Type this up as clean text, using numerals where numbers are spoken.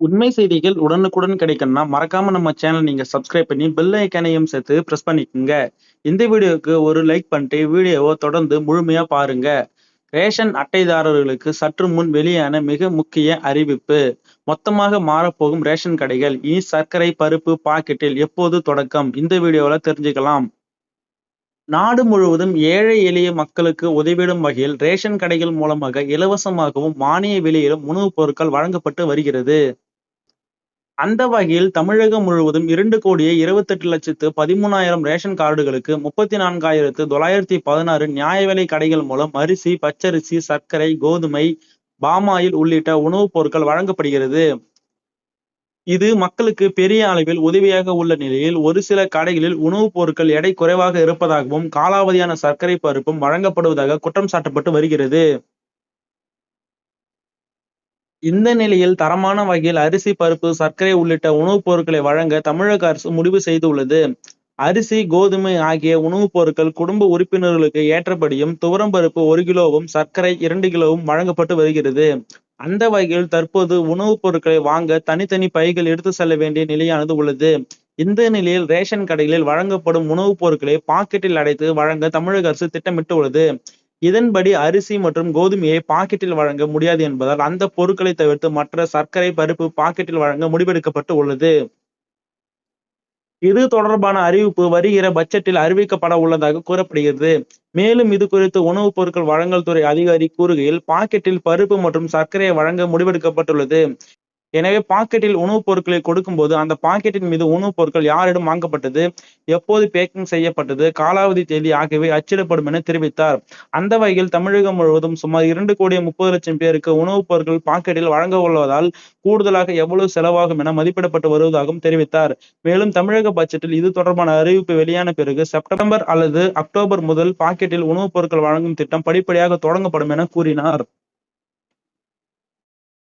உண்மை செய்திகள் உடனுக்குடன் கிடைக்கணும்னா, மறக்காம நம்ம சேனல் நீங்க சப்ஸ்கிரைப் பண்ணி பெல் ஐகானையும் சேர்த்து பிரஸ் பண்ணிக்கங்க. இந்த வீடியோவுக்கு ஒரு லைக் பண்ணிட்டு வீடியோவ தொடர்ந்து முழுமையா பாருங்க. ரேஷன் அட்டைதாரர்களுக்கு சற்று முன் வெளியான மிக முக்கிய அறிவிப்பு. மொத்தமாக மாறப்போகும் ரேஷன் கடைகள். இனி சர்க்கரை, பருப்பு பாக்கெட்டில் எப்போது தொடக்கம்? இந்த வீடியோல தெரிஞ்சுக்கலாம். நாடு முழுவதும் ஏழை எளிய மக்களுக்கு உதவிடும் வகையில் ரேஷன் கடைகள் மூலமாக இலவசமாகவும் மானிய விலையிலும் உணவுப் பொருட்கள் வழங்கப்பட்டு வருகிறது. அந்த வகையில் தமிழகம் முழுவதும் 2,28,13,000 ரேஷன் கார்டுகளுக்கு 34,916 நியாய விலை கடைகள் மூலம் அரிசி, பச்சரிசி, சர்க்கரை, கோதுமை, பாமாயில் உள்ளிட்ட உணவுப் பொருட்கள் வழங்கப்படுகிறது. இது மக்களுக்கு பெரிய அளவில் உதவியாக உள்ள நிலையில், ஒரு சில கடைகளில் உணவுப் பொருட்கள் எடை குறைவாக இருப்பதாகவும், காலாவதியான சர்க்கரை, பருப்பும் வழங்கப்படுவதாக குற்றம் சாட்டப்பட்டு வருகிறது. இந்த நிலையில் தரமான வகையில் அரிசி, பருப்பு, சர்க்கரை உள்ளிட்ட உணவுப் பொருட்களை வழங்க தமிழக அரசு முடிவு செய்துள்ளது. அரிசி, கோதுமை ஆகிய உணவுப் பொருட்கள் குடும்ப உறுப்பினர்களுக்கு ஏற்றபடியும், துவரம்பருப்பு 1 கிலோவும், சர்க்கரை 2 கிலோவும் வழங்கப்பட்டு வருகிறது. அந்த வகையில் தற்போது உணவுப் பொருட்களை வாங்க தனித்தனி பைகள் எடுத்து செல்ல வேண்டிய நிலையானது உள்ளது. இந்த நிலையில் ரேஷன் கடைகளில் வழங்கப்படும் உணவுப் பொருட்களை பாக்கெட்டில் அடைத்து வழங்க தமிழக அரசு திட்டமிட்டுள்ளது. இதன்படி அரிசி மற்றும் கோதுமையை பாக்கெட்டில் வழங்க முடியாது என்பதால், அந்த பொருட்களை தவிர்த்து மற்ற சர்க்கரை, பருப்பு பாக்கெட்டில் வழங்க முடிவெடுக்கப்பட்டு உள்ளது. இது தொடர்பான அறிவிப்பு வருகிற பட்ஜெட்டில் அறிவிக்கப்பட உள்ளதாக கூறப்படுகிறது. மேலும் இது குறித்து உணவுப் பொருட்கள் வழங்கல் துறை அதிகாரி கூறுகையில், பாக்கெட்டில் பருப்பு மற்றும் சர்க்கரையை வழங்க முடிவெடுக்கப்பட்டுள்ளது. எனவே பாக்கெட்டில் உணவுப் பொருட்களை கொடுக்கும்போது, அந்த பாக்கெட்டின் மீது உணவுப் பொருட்கள் யாரிடம் வாங்கப்பட்டது, எப்போது பேக்கிங் செய்யப்பட்டது, காலாவதி தேதி ஆகியவை அச்சிடப்படும் என தெரிவித்தார். அந்த வகையில் தமிழகம் முழுவதும் சுமார் 2,30,00,000 பேருக்கு உணவுப் பொருட்கள் பாக்கெட்டில் வழங்க உள்ளதால், கூடுதலாக எவ்வளவு செலவாகும் என மதிப்பிடப்பட்டு வருவதாகவும் தெரிவித்தார். மேலும் தமிழக பட்ஜெட்டில் இது தொடர்பான அறிவிப்பு வெளியான பிறகு செப்டம்பர் அல்லது அக்டோபர் முதல் பாக்கெட்டில் உணவுப் பொருட்கள் வழங்கும் திட்டம் படிப்படியாக தொடங்கப்படும் என கூறினார்.